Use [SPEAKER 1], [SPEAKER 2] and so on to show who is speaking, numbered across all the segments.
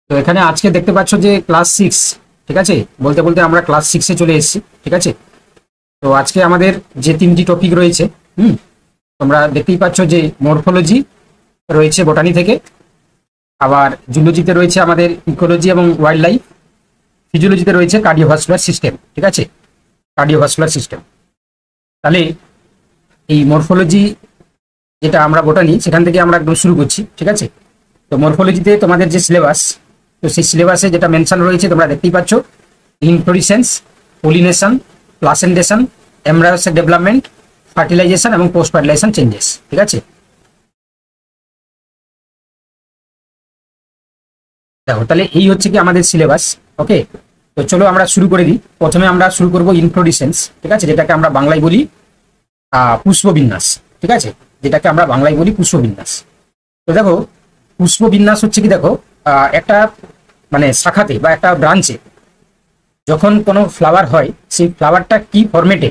[SPEAKER 1] তো এখানে আজকে দেখতে পাচ্ছ যে ক্লাস 6, ঠিক আছে, বলতে বলতে আমরা ক্লাস 6-এ চলে এসেছি, ঠিক আছে। তো আজকে আমাদের যে 3টি টপিক রয়েছে, তোমরা দেখতেই পাচ্ছ যে মরফোলজি রয়েছে বোটানি থেকে, আবার জুলজিতে রয়েছে আমাদের ইকোলজি এবং ওয়াইল্ড লাইফ, ফিজিওলজিতে রয়েছে কার্ডিওভাস্কুলার সিস্টেম, ঠিক আছে, কার্ডিওভাস্কুলার সিস্টেম। তাহলে এই মরফোলজি যেটা আমরা বোটানি সেখান থেকে আমরা একদম শুরু করছি, ঠিক আছে। তো মরফোলজিতে তোমাদের যে সিলেবাস, তো সেই সিলেবাসে যেটা মেনশন রয়েছে তোমরা দেখতেই পাচ্ছ, ইনফ্লোরেসেন্স, পলিনেশন, প্লাসেন্টেশন, এমব্রায়োসের ডেভেলপমেন্ট, ফার্টিলাইজেশন এবং পোস্ট ফার্টিলাইজেশন চেঞ্জেস, ঠিক আছে। দেখো তাহলে এই হচ্ছে কি আমাদের সিলেবাস, ওকে। তো চলো আমরা শুরু করে দিই। প্রথমে আমরা শুরু করব ইনফ্লোরেসেন্স, ঠিক আছে, যেটাকে আমরা বাংলায় বলি পুষ্পবিন্যাস, ঠিক আছে, যেটাকে আমরা বাংলায় বলি পুষ্পবিন্যাস। তো দেখো পুষ্পবিন্যাস হচ্ছে কি, দেখো একটা মানে শাখাতে বা একটা ব্রাঞ্চে যখন কোনো ফ্লাওয়ার হয়, সেই ফ্লাওয়ারটা কি ফরম্যাটে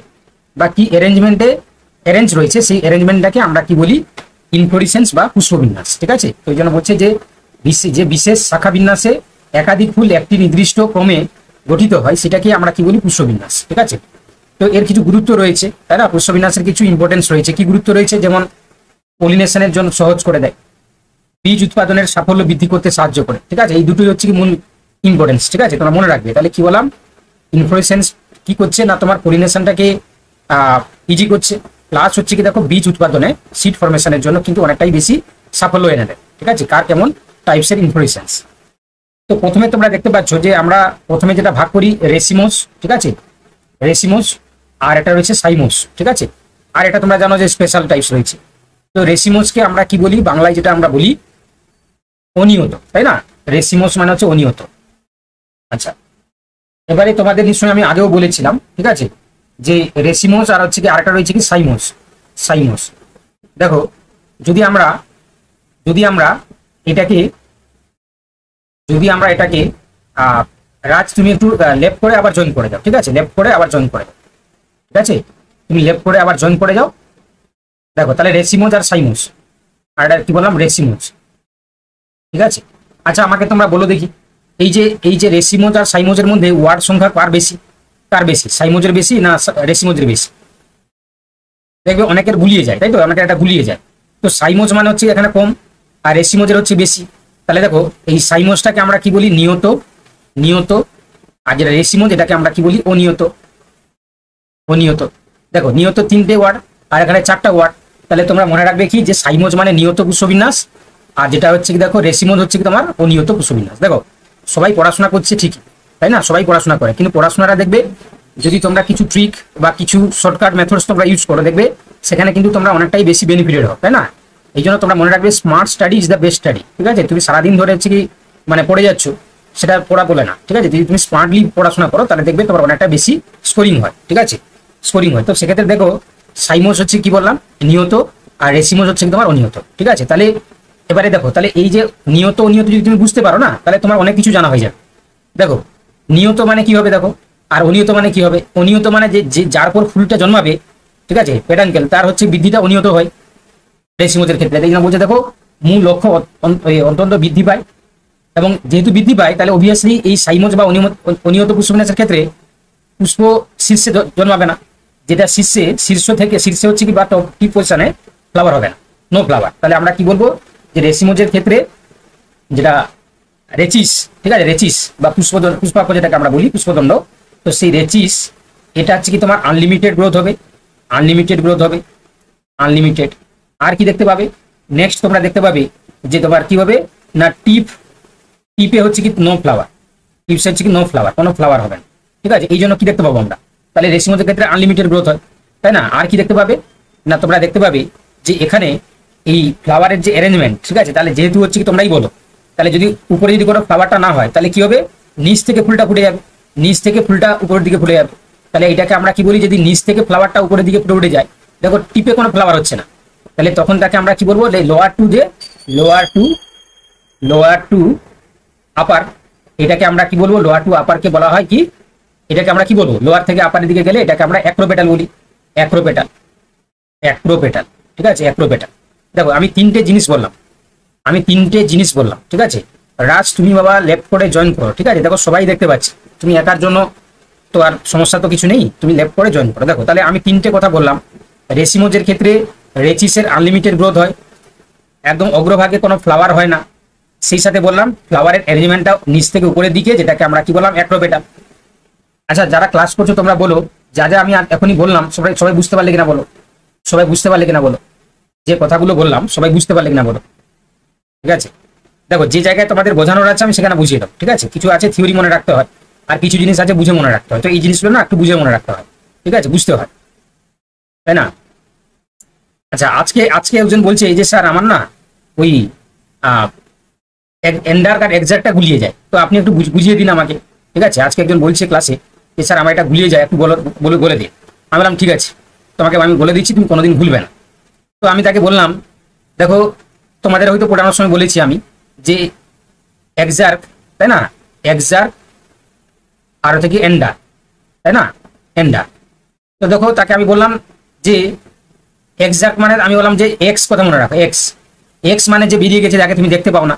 [SPEAKER 1] বা কি অ্যারেঞ্জমেন্টে অ্যারেঞ্জ রয়েছে, সেই অ্যারেঞ্জমেন্টটাকে আমরা কি বলি, ইনফ্লোরেসেন্স বা পুষ্পবিন্যাস, ঠিক আছে। তো এই জন্য বলছে যে বিশেষ শাখা বিন্যাসে একাধিক ফুল একটি নির্দিষ্ট ক্রমে গঠিত হয়, সেটাকে আমরা কি বলি, পুষ্পবিন্যাস, ঠিক আছে। তো এর কিছু গুরুত্ব রয়েছে, তাই না, পুষ্পবিন্যাসের কিছু ইম্পর্টেন্স রয়েছে। কি গুরুত্ব রয়েছে, যেমন পলিনেশনের জন্য সহজ করে দেয়, বীজ উৎপাদনের সাফল্য বৃদ্ধি করতে সাহায্য করে, ঠিক আছে। এই দুটোই হচ্ছে কি মূল ইম্পর্টেন্স, ঠিক আছে, তোমরা মনে রাখবে। তাহলে কি বললাম, ইনফ্লোরেসেন্স কি করছে না, তোমার পলিনেশনটাকে ইজি করছে, প্লাস হচ্ছে কি দেখো বীজ উৎপাদনে সিড ফরমেশনের জন্য কিন্তু অনেকটাই বেশি সাফল্য এনে দেয়, ঠিক আছে। কার কেমন টাইপসের ইনফ্লোরেসেন্স। তো প্রথমে তোমরা দেখতে পাচ্ছ যে আমরা প্রথমে যেটা ভাগ করি রেসিমোস, ঠিক আছে, রেসিমোস, আর এটা রয়েছে সাইমোস, ঠিক আছে। আর এটা তোমরা জানো যে স্পেশাল টাইপস রয়েছে। তো রেসিমোসকে আমরা কি বলি, বাংলায় যেটা আমরা বলি অনিয়ত, তাই না। রেসিমোস মানে হচ্ছে অনিয়ত। আচ্ছা, এবারে তোমাদের নিশ্চয়ই আমি আগেও বলেছিলাম, ঠিক আছে, যে রেসিমোস আর হচ্ছে কি আরেকটা রয়েছে কি সাইমোস। সাইমোস দেখো, যদি আমরা এটাকে রাজ তুমি একটু লেফট করে আবার জয়েন করে যাও, ঠিক আছে, লেফট করে আবার জয়েন করে যাও, ঠিক আছে, তুমি লেফট করে আবার জয়েন করে যাও। দেখো তাহলে রেসিমোস আর সাইমোস, আর এটা কি বললাম, রেসিমোস, ঠিক আছে। আচ্ছা আমাকে তোমরা বলো দেখি, এই যে রেসিমোস আর সাইমোজের মধ্যে ওয়ার্ড সংখ্যা কার বেশি, সাইমোজের বেশি না রেসিমোজের বেশি? দেখবে অনেকের গুলিয়ে যায়, তাই তো, অনেকের এটা গুলিয়ে যায়। তো সাইমোজ মানে হচ্ছে এখানে কম, আর রেসিমোজের হচ্ছে বেশি। তাহলে দেখো এই সাইমোজটাকে আমরা কি বলি, নিয়ত, আর যেটা রেসিমোজ এটাকে আমরা কি বলি, অনিয়ত। দেখো নিয়ত 3টে ওয়ার্ড আর এখানে 4টা ওয়ার্ড। তাহলে তোমরা মনে রাখবে কি, যে সাইমোজ মানে নিয়ত পুষ্পবিন্যাস, আর যেটা হচ্ছে কি দেখো রেসিমোজ হচ্ছে কি তোমার অনিয়ত পুষ্পবিন্যাস। দেখো সবাই পড়াশোনা করছে ঠিকই, তাই না, সবাই পড়াশোনা করে, কিন্তু পড়াশোনাটা দেখবে যদি তোমরা কিছু ট্রিক বা কিছু শর্টকাট মেথডস তোমরা ইউজ করো, দেখবে সেখানে কিন্তু তোমরা অনেকটাই বেশি বেনিফিটেড হবে, তাই না। এই জন্য তোমরা মনে রাখবে smart study is the best study, ঠিক আছে। তুমি সারাদিন ধরে হচ্ছে কি মানে পড়ে যাচ্ছ, সেটা পড়া বলে না, ঠিক আছে। যদি তুমি স্মার্টলি পড়াশোনা করো তাহলে দেখবে তোমার অনেকটা বেশি স্কোরিং হয়, ঠিক আছে, স্কোরিং হয়। তো সেক্ষেত্রে দেখো সাইমোস হচ্ছে কি বললাম, নিয়ত, আর রেসিমোস হচ্ছে তোমার অনিয়ত, ঠিক আছে। তাহলে এবারে দেখো, তাহলে এই যে নিয়ত অনিয়ত যদি তুমি বুঝতে পারো না, তাহলে তোমার অনেক কিছু জানা হয়ে যাবে। দেখো নিয়ত মানে কি হবে, দেখো, আর অনিয়ত মানে কি হবে। অনিয়ত মানে যে যার পর ফুলটা জন্মাবে, ঠিক আছে, পেডাঙ্কেল, তার হচ্ছে বৃদ্ধিটা অনিয়ত হয় রেসিমোজের ক্ষেত্রে। এই জন্য বলছে দেখো মূল লক্ষ্য অত্যন্ত বৃদ্ধি পায়, এবং যেহেতু বৃদ্ধি পায় তাহলে অবভিয়াসলি এই সাইমোজ বা অনিয়ত পুষ্পবিন্যাসের ক্ষেত্রে পুষ্প শীর্ষে জন্মাবে না, যেটা শীর্ষে হচ্ছে কি বা টপ টি পজিশনে ফ্লাওয়ার হবে না, নো ফ্লাওয়ার। তাহলে আমরা কি বলবো, যে রেসিমোজের ক্ষেত্রে যেটা রেচিস, ঠিক আছে, রেচিস বা পুষ্পাক্ষ যেটাকে আমরা বলি পুষ্পদণ্ড, তো সেই রেচিস এটা হচ্ছে কি তোমার আনলিমিটেড গ্রোথ হবে, আনলিমিটেড। আর কি দেখতে পাবে, নেক্সট তোমরা দেখতে পাবে যে তোমার কি হবে না, টিপে হচ্ছে কি নো ফ্লাওয়ার, টিপসে হচ্ছে কি নো ফ্লাওয়ার, কোনো ফ্লাওয়ার হবে না, ঠিক আছে। এই জন্য কি দেখতে পাবো আমরা, তাহলে রেসিমোজের ক্ষেত্রে আনলিমিটেড গ্রোথ হয়, তাই না। আর কি দেখতে পাবে না, তোমরা দেখতে পাবে যে এখানে এই ফ্লাওয়ারের যে অ্যারেঞ্জমেন্ট, ঠিক আছে, তাহলে যেহেতু হচ্ছে কি তোমরাই বলো, তাহলে যদি উপরে যদি কোনো ফ্লাওয়ারটা না হয় তাহলে কি হবে, নিচ থেকে ফুলটা ফুটে যাবে, নিচ থেকে ফুলটা উপরের দিকে ফুটে যাবে। তাহলে এটাকে আমরা কি বলি, যদি নিচ থেকে ফ্লাওয়ারটা উপরের দিকে ফুটে উঠে যায়, দেখো টিপে কোনো ফ্লাওয়ার হচ্ছে না, তাহলে তখন তাকে আমরা কি বলবো, লোয়ার টু আপার, এটাকে আমরা কি বলবো, লোয়ার টু আপারকে বলা হয় কি, এটাকে আমরা কি বলবো, লোয়ার থেকে আপারের দিকে গেলে এটাকে আমরা অ্যাক্রোপেটাল বলি, অ্যাক্রোপেটাল, ঠিক আছে, অ্যাক্রোপেটাল। দেখো আমি তিনটে জিনিস বললাম, ঠিক আছে। রাজ তুমি বাবা লেফট করে জয়েন করো, ঠিক আছে? দেখো সবাই দেখতে পাচ্ছি, তুমি একার জন্য তো আর সমস্যা তো কিছু নেই, তুমি লেফট করে জয়েন করো। দেখো তাহলে আমি 3টে কথা বললাম। রেসিমোজের ক্ষেত্রে রেচিসের আনলিমিটেড গ্রোথ হয়, একদম অগ্রভাগে কোনো ফ্লাওয়ার হয় না। সেই সাথে বললাম ফ্লাওয়ারের অ্যারেঞ্জমেন্টটা নিচ থেকে উপরের দিকে, যেটাকে আমরা কি বললাম, অ্যাক্রোপেটাল। আচ্ছা যারা ক্লাস করছো তোমরা বলো, যা যা আমি এখনই বললাম সবাই সবাই বুঝতে পারলে কিনা বলো, সবাই বুঝতে পারলে কিনা বলো, যে কথাগুলো বললাম সবাই বুঝতে পারলে কিনা বলো, ঠিক আছে? দেখো যে জায়গায় তোমাদের বোঝানোর আছে আমি সেখানে বুঝিয়ে দাও, ঠিক আছে? কিছু আছে থিওরি মনে রাখতে হয়, আর কিছু জিনিস আছে বুঝে মনে রাখতে হয়। তো এই জিনিসগুলো না একটু বুঝে মনে রাখতে হয়, ঠিক আছে? বুঝতে হয়, তাই না? আচ্ছা আজকে আজকে একজন বলছে এই যে স্যার আমার না ওই এন্ডার কার এক্সাক্টটা গুলিয়ে যায়, তো আপনি একটু বুঝিয়ে দিন আমাকে, ঠিক আছে? আজকে একজন বলছে ক্লাসে যে স্যার আমার এটা গুলিয়ে যায়, একটু বলে দিন। আমি বললাম ঠিক আছে, তোমাকে আমি বলে দিচ্ছি, তুমি কোনোদিন ভুলবে না। তো আমি তাকে বললাম দেখো তোমাদের হয়তো পড়ানোর সময় বলেছি আমি যে এক্সার্ক, তাই না? এক্সার্ক আর হচ্ছে কি এন্ডার, তাই না? এন্ডার। তো দেখো তাকে আমি বললাম যে এক্সাক্ট মানে আমি বললাম যে এক্স কথা মনে রাখো, এক্স। এক্স মানে যে বেরিয়ে গেছে যাকে তুমি দেখতে পাও না।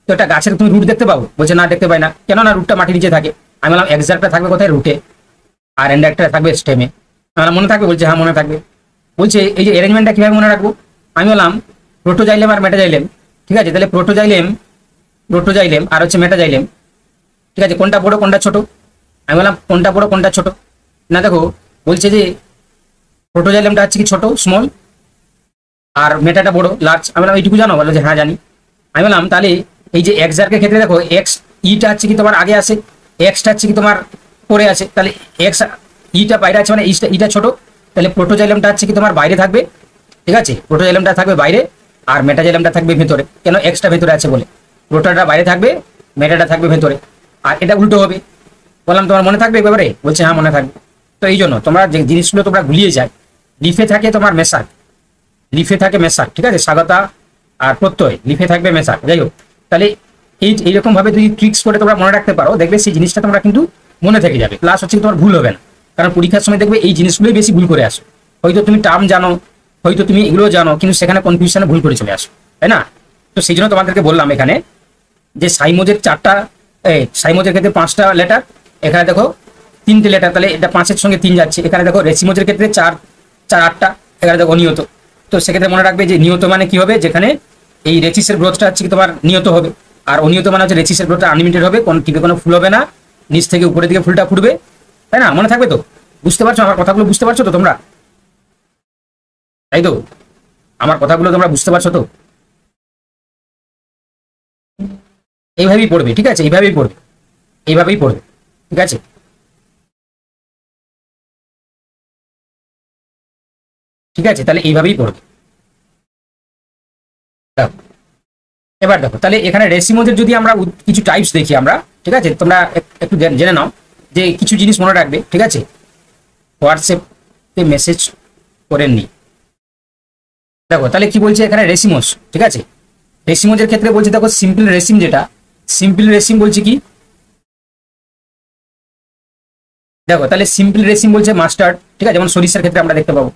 [SPEAKER 1] তো এটা গাছের তুমি রুট দেখতে পাবো? বলছে না দেখতে পাই না। কেন না? রুটটা মাটির নিচে থাকে। আমি বললাম এক্সাক্টটা থাকবে কোথায়? রুটে। আর এন্ডারটা থাকবে স্টেমে। আমার মনে থাকবে? বলছে হ্যাঁ মনে থাকবে। বলছে এই যে অ্যারেঞ্জমেন্টটা কিভাবে মনে রাখবো? আমি বললাম প্রোটোজাইলেম আর মেটাজাইলেম, ঠিক আছে? তাহলে প্রোটোজাইলেম আর হচ্ছে মেটাজাইলেম, ঠিক আছে? কোনটা বড় কোনটা ছোট? আমি বললাম কোনটা বড় কোনটা ছোট? না দেখো বলছে যে প্রোটোজাইলেমটা হচ্ছে কি ছোট, স্মল, আর মেটাটা বড়, লার্জ। আমি বললাম এইটুকু জানো? বলো যে হ্যাঁ জানি। আমি বললাম তাহলে এই যে এক্সার্কের ক্ষেত্রে দেখো এক্স ইটা হচ্ছে কি তোমার আগে আসে, এক্সটা হচ্ছে কি তোমার পরে আছে। তাহলে এক্স ইটা বাইরে আছে মানে ইটা ছোট, তাহলে প্রোটোজাইলেমটা হচ্ছে কি তোমার বাইরে থাকবে, ঠিক আছে? প্রোটোজাইলেমটা থাকবে বাইরে আর মেটাজাইলেমটা থাকবে ভেতরে। কেন? এক্সটা ভেতরে আছে বলে। প্রোটোটা বাইরে থাকবে, মেটাটা থাকবে ভেতরে। আর এটা উল্টো হবে। বললাম তোমার মনে থাকবে একেবারে? বলছে হ্যাঁ মনে থাকবে। তো এই জন্য তোমরা যে জিনিসগুলো তোমরা গুলিয়ে যায়, লিফে থাকে তোমার মেসাক, লিফে থাকে মেসাক, ঠিক আছে? স্বাগতা আর প্রত্যয়, লিফে থাকবে মেসাক। যাই হোক, তাহলে এইরকম ভাবে যদি ট্রিক্স করে তোমরা মনে রাখতে পারো, দেখবে সেই জিনিসটা তোমরা কিন্তু মনে থেকে যাবে। প্লাস হচ্ছে তোমার ভুল হবে না, কারণ পরীক্ষার সময় দেখবে এই জিনিসগুলোই বেশি ভুল করে আসো। হয়তো তুমি টার্ম জানো, হয়তো তুমি এগুলো জানো, কিন্তু সেখানে কনফিউশনে ভুল করে চলে আসো, তাই না? তো সেই জন্য তোমাদেরকে বললাম এখানে যে সাইমোজের সাইমোজের ক্ষেত্রে 5টা লেটার, এখানে দেখো 3টে লেটার, তাহলে এটা 5-এর সঙ্গে 3 যাচ্ছে। এখানে দেখো রেসিমোজের ক্ষেত্রে 8টা, এখানে দেখো নিয়ত। তো সেক্ষেত্রে মনে রাখবে যে নিয়ত মানে কি হবে, যেখানে এই রেচিসের গ্রোথটা হচ্ছে কি তোমার নিয়ত হবে, আর অনিয়ত মানে হচ্ছে রেচিসের গ্রোথটা আনলিমিটেড হবে, কোন টিপে কোনো ফুল হবে না, নিচ থেকে উপরের দিকে ফুলটা ফুটবে, তাই না? মনে থাকবে তো? বুঝতে পারছো আমার কথাগুলো? বুঝতে পারছো তো তোমরা? তাই তো? আমার কথাগুলো তোমরা বুঝতে পারছো তো? এইভাবেই পড়বে, ঠিক আছে? এইভাবেই পড়বে, এইভাবেই পড়বে, ঠিক আছে? ঠিক আছে, তাহলে এইভাবেই পড়বে। দেখো, এবার দেখো তাহলে এখানে রেসিমোজের যদি আমরা কিছু টাইপস দেখি আমরা, ঠিক আছে? তোমরা একটু জেনে নাও যে কিছু জিনিস মনে রাখবে, ঠিক আছে? হোয়াটসঅ্যাপে মেসেজ করেন নি। দেখো তাহলে কি বলছে এখানে রেসিমোজ, ঠিক আছে? রেসিমোজের ক্ষেত্রে বলছে দেখো সিম্পল রেসিম, যেটা সিম্পল রেসিম বলছে কি দেখো তাহলে সিম্পল রেসিম বলছে মাস্টার্ড, ঠিক আছে? যেমন সরিষার ক্ষেত্রে আমরা দেখতে পাবো।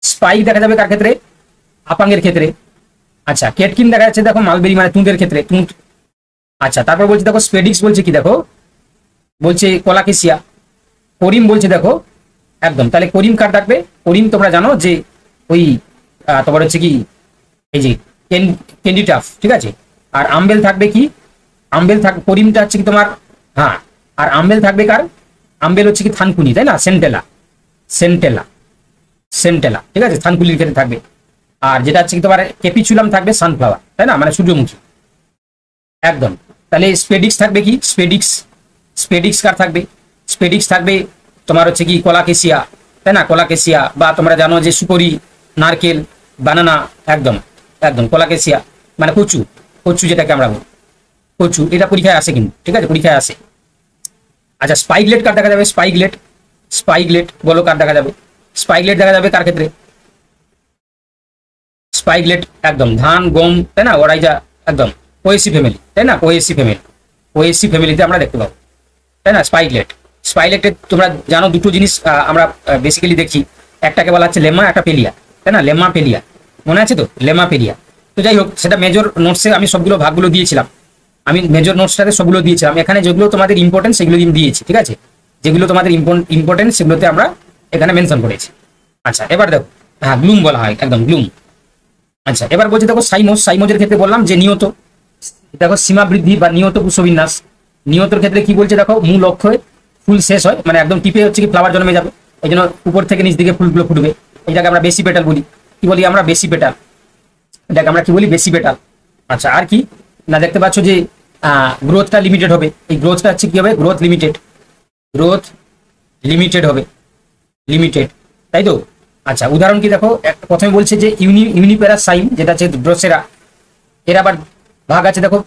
[SPEAKER 1] স্পাইক দেখা যাবে কার ক্ষেত্রে? আপাঙ্গের ক্ষেত্রে। আচ্ছা কেটকিন দেখা যাচ্ছে দেখো মালবেরি মানে তুঁতের ক্ষেত্রে, তুঁত। আচ্ছা তারপর বলছে দেখো স্পেডিক্স বলছে কি দেখো, বলছে কলাকেসিয়া। করিম বলছে দেখো একদম, তাহলে করিম কার থাকবে? করিম তোমরা জানো যে ওই তোমার হচ্ছে কি এই যে ক্যান্ডিটাফ, ঠিক আছে? আর আম্বেল থাকবে কি? আম্বেল থাকবে, করিমটা হচ্ছে কি তোমার, হ্যাঁ। আর আম্বেল থাকবে কার? আম্বেল হচ্ছে কি থানকুনি, তাই না? সেন্টেলা, সেন্টেলা, সেন্টেলা, ঠিক আছে? থানকুনির ক্ষেত্রে থাকবে। আর যেটা হচ্ছে কি তোমার ক্যাপিচুলাম থাকবে সানফ্লাওয়ার, তাই না? মানে সূর্যমুখী, একদম। তাহলে স্পেডিক্স থাকবে কি? স্পেডিক্স, স্পেডিক্স কার থাকবে? স্পেডিক্স থাকবে তোমার হচ্ছে কি কলাকেসিয়া, তাই না? কলাকেসিয়া, বা তোমরা জানো যে সুপরি, নারকেল, বানানা, একদম একদম কলাকেসিয়া মানে কচু, কচু যেটাকে আমরা বলি কচু, এটা পরীক্ষায় আসে কিন্তু, ঠিক আছে? পরীক্ষায় আসে। আচ্ছা স্পাইকলেট কার দেখা যাবে? স্পাইকলেট, স্পাইকলেট বলো কার দেখা যাবে? স্পাইকলেট দেখা যাবে কার ক্ষেত্রে? স্পাইকলেট একদম ধান, গম, তাই না? ওরাই যা একদম ওএসি ফ্যামিলি, তাই না? ওএসি ফ্যামিলি, ওএসি ফ্যামিলিতে আমরা দেখতে পাবো, তাই না? স্পাইকলেট, স্পাইকলেটে তোমরা জানো দুটো জিনিস আমরা বেসিক্যালি দেখি, একটাকে বলা হচ্ছে লেমা, একটা পেলিয়া, তাই না? লেমা পেলিয়া, মনে আছে তো? লেমা পেলিয়া। তো যাই হোক, সেটা মেজর নোটসে আমি সবগুলো ভাগগুলো দিয়েছিলাম, আমি মেজর নোটসটাতে সবগুলো দিয়েছিলাম, এখানে যেগুলো তোমাদের ইম্পর্টেন্ট সেগুলো দিয়েছি, ঠিক আছে, যেগুলো তোমাদের ইম্পর্টেন্ট সেগুলোতে আমরা এখানে মেনশন করেছি। আচ্ছা এবার দেখো, হ্যাঁ গ্লুম বলা হয়, একদম গ্লুম। আচ্ছা এবার বলছি দেখো সাইমোস, সাইমোজের ক্ষেত্রে বললাম যে নিয়ত, দেখো সীমা বৃদ্ধি বা নিয়ত পুষ্পবিন্যাস। নিয়তর ক্ষেত্রে কি বলছে দেখো, মূল অক্ষয় ফুল শেষ হয়, মানে একদম টিপে হচ্ছে কি ফ্লাওয়ার জন্মে যাবে, এই জন্য উপর থেকে নিচ দিকে ফুলগুলো ফুটবে, এটাকে আমরা বেশি পেটাল বলি। কি বলি আমরা? বেশি পেটাল, এটাকে আমরা কি বলি? বেশি পেটাল। আচ্ছা আর কি না, দেখতে পাচ্ছ যে গ্রোথটা লিমিটেড হবে, এই গ্রোথটা হচ্ছে কি হবে? গ্রোথ লিমিটেড, গ্রোথ লিমিটেড হবে, লিমিটেড, তাই তো? আচ্ছা উদাহরণ কি দেখো, প্রথমে বলছে যে ইউনিপেরাস সাইম যেটা হচ্ছে ড্রোসেরা, এর আবার ভাগ আছে দেখো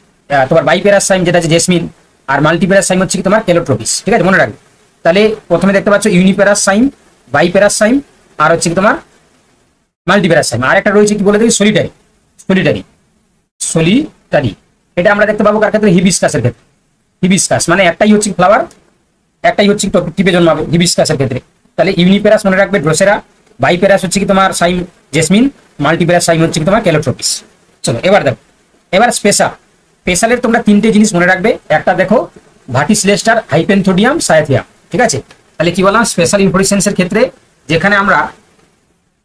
[SPEAKER 1] তোমার বাইপেরাস সাইম যেটা আছে জেসমিন, আর মাল্টিপেরাস সাইম হচ্ছে কি তোমার ক্যালোট্রোপিস, ঠিক আছে, মনে রাখবে। তাহলে প্রথমে দেখতে পাচ্ছ ইউনিপেরাস সাইম, বাইপেরাস সাইম, আর হচ্ছে কি তোমার মাল্টিপেরাস সাইম, আর একটা রয়েছে কি বলে দেখি সলিটারি, সলিটারি, সলিটারি। এটা আমরা দেখতে পাবো কার ক্ষেত্রে? হিবিস্কাসের ক্ষেত্রে। হিবিস্কাস মানে একটাই হচ্ছে ফ্লাওয়ার, একটাই হচ্ছে টিপে জন্মাবে হিবিস্কাসের ক্ষেত্রে। তাহলে ইউনিপেরাস মনে রাখবে ড্রোসেরা, বাইপেরাস হচ্ছে কি তোমার সাইম জেসমিন, মাল্টিপেরাস সাইম হচ্ছে কি তোমার ক্যালোট্রোপিস। চলো এবার দেখো, এবার স্পেশাল, স্পেশালের তোমরা তিনটে জিনিস মনে রাখবে, একটা দেখো ভার্টিসিলেস্টার, হাইপেনথোডিয়াম, সায়াথিয়াম, ঠিক আছে। তাহলে কি বললাম? স্পেশাল ইনফ্লোরেসেন্সের ক্ষেত্রে যেখানে আমরা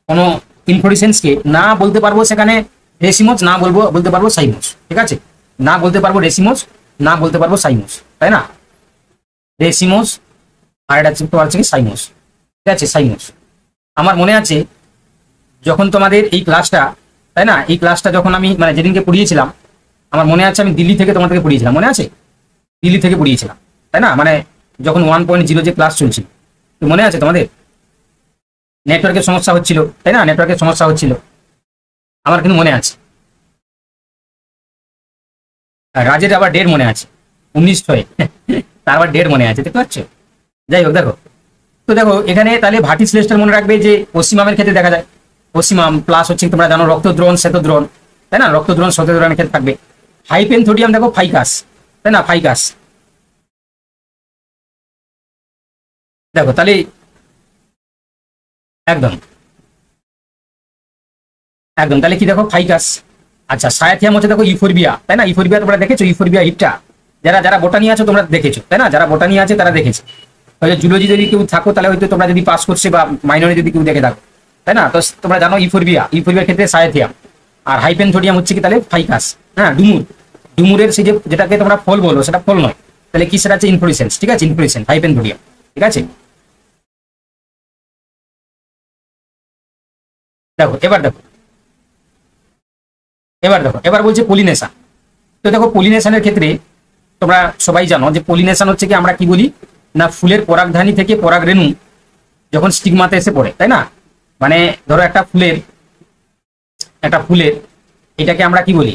[SPEAKER 1] কোনো ইনফ্লোরেসেন্সকে না বলতে পারবো সেখানে রেসিমোস, না বলতে পারবো সাইমোস, ঠিক আছে, না বলতে পারবো রেসিমোস, না বলতে পারবো সাইমোস, তাই না? রেসিমোস আর এটা হচ্ছে কি সাইমোস, ঠিক আছে, সাইমোস। আমার মনে আছে যখন তোমাদের এই ক্লাসটা, তাই না, এই ক্লাসটা যখন আমি মানে যেদিনকে পড়িয়েছিলাম, আমার মনে আছে আমি দিল্লি থেকে তোমাদেরকে পড়িয়েছিলাম, মনে আছে? দিল্লি থেকে পড়িয়েছিলাম, তাই না, মানে যখন 1.0 যে ক্লাস চলছিল, তো মনে আছে তোমাদের? নেটওয়ার্কের সমস্যা হচ্ছিল, তাই না, নেটওয়ার্কের সমস্যা হচ্ছিল, আমার কিন্তু মনে আছে। আর রাজের আবার ডেট মনে আছে 19 তার আবার ডেট মনে আছে, দেখতে পাচ্ছ? যাই হোক দেখো, তো দেখো এখানে তাহলে ভার্টিসিলেস্টার মনে রাখবে যে পশ্চিমামের ক্ষেত্রে দেখা যায়, পশ্চিমাম প্লাস হচ্ছে তোমরা জানো রক্তদ্রোণ, শ্বেতদ্রোণ, তাই না, রক্তদ্রোণ শ্বেতদ্রোণের ক্ষেত্রে থাকবে। হাইপেনথোডিয়াম দেখো ফাইকাস, তাই না, ফাইকাস, দেখো তাহলে একদম একদম তাহলে কি দেখো ফাইকাস। আচ্ছা সায়াথিয়াম হচ্ছে দেখো ইউফোরবিয়া, তাই না, ইউফোরবিয়া তোমরা দেখেছো, ইউফোরবিয়া হিপটা, যারা যারা বোটানি আছো তোমরা দেখেছো, তাই না, যারা বোটানি আছে তারা দেখেছে, হয়তো জুলজি যদি কেউ থাকো তাহলে হয়তো তোমরা যদি পাস করছে বা মাইনরে যদি কেউ দেখে থাকো, তাই না, তো তোমরা জানো ইউফোরবিয়া, ইউফোরবিয়ার ক্ষেত্রে সায়াথিয়াম, আর হাইপেনথোডিয়াম হচ্ছে কি তাহলে ফাইকাস। হ্যাঁ ডুমুর, ডুমুরের সেই যেটাকে তোমরা ফল বলো সেটা ফল নয়, তাহলে কি সেটা হচ্ছে ইনফ্লোরেসেন্স, ঠিক আছে, ইনফ্লোরেসেন্স হাইপেনথোডিয়াম, ঠিক আছে। দেখো এবার দেখো, এবার দেখো, এবার বলছে পলিনেশন। তো দেখো পলিনেশনের ক্ষেত্রে তোমরা সবাই জানো যে পলিনেশন হচ্ছে কি আমরা কি বলি না, ফুলের পরাগধানী থেকে পরাগরেণু যখন স্টিগমাতে এসে পড়ে, তাই না, মানে ধরো একটা ফুলের এটাকে আমরা কি বলি,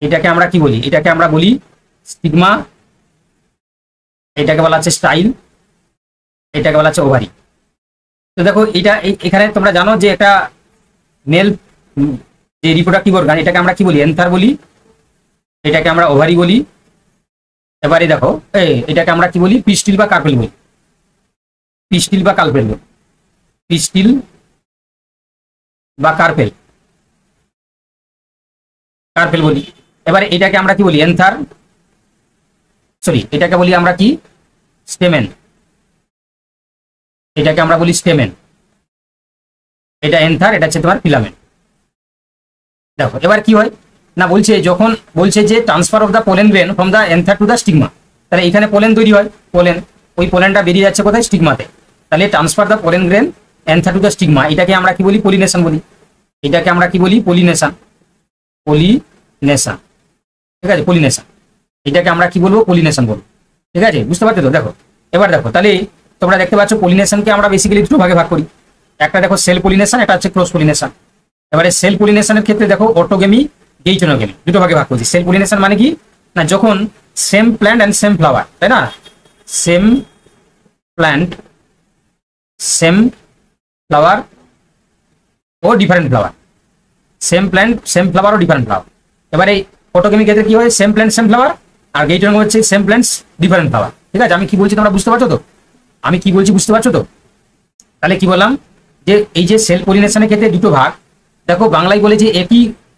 [SPEAKER 1] এটাকে আমরা কি বলি, এটাকে আমরা বলি স্টিগমা, এটাকে বলা হচ্ছে স্টাইল, এটাকে বলা হচ্ছে ওভারি। তো দেখো এটা এখানে তোমরা জানো যে একটা মেল যে রিপ্রোডাক্টিভ অর্গান, এটাকে আমরা কি বলি, এন্থার বলি, এটাকে আমরা ওভারি বলি। এবারে দেখো এটাকে আমরা কি বলি, পিস্টিল বা কার্পেল বলি, পিস্টিল বা কার্পেল বলি, পিস্টিল বা কার্পেল, কার্পেল বলি। এবারে এটাকে আমরা কি বলি, এন্থার, সরি এটাকে বলি আমরা কি, স্টেমেন, এটাকে আমরা বলি স্টেমেন, এটা এন্থার, এটা হচ্ছে তোমার ফিলামেন্ট। দেখো এবার কি হয় না, বলছে যখন বলছে যে transfer of the pollen grain from the anther to the stigma, তাহলে এখানে পোলেন তৈরি হয়, পোলেন, ওই পোলেনটা বেরিয়ে যাচ্ছে কোথায়, স্টিগমাতে, তাহলে transfer the pollen grain anther to the stigma, এটাকে আমরা কি বলি, পলিনেশন বলি, এটাকে আমরা কি বলি, পলিনেশন, পলিনেশন, ঠিক আছে, পলিনেশন, এটাকে আমরা কি বলবো, পলিনেশন বলবো, ঠিক আছে, বুঝতে পারছো তো? দেখো এবার দেখো, তাহলে তোমরা দেখতে পাচ্ছ পলিনেশনকে আমরা বেসিক্যালি দুটো ভাগে ভাগ করি, একটা দেখো সেল পলিনেশন, এটা হচ্ছে ক্রস পলিনেশন। এবারে সেল পলিনেশনের ক্ষেত্রে দেখো অটোগেমি, গেইটোনোগেমি, দুটো ভাগে ভাগ করছি। সেল পলিনেশন মানে কি না, যখন same plant and same flower, তাই না, সেম প্ল্যান্ট সেম ফ্লাওয়ার ও different flower, same plant same flower ও ডিফারেন্ট ফ্লাওয়ার। এবারে অটোগেমি ক্ষেত্রে কি হয়, সেম প্ল্যান্ট সেম ফ্লাওয়ার, আর গেইটোনোগেমি হচ্ছে সেম প্ল্যান্টস ডিফারেন্ট ফ্লাওয়ার, ঠিক আছে। আমি কি বলছি তোমরা বুঝতে পারছো তো, আমি কি বলছি বুঝতে পারছো তো? তাহলে কি বললাম যে এই যে সেল পলিনেশনের ক্ষেত্রে দুটো ভাগ, দেখো বাংলায় বলে যে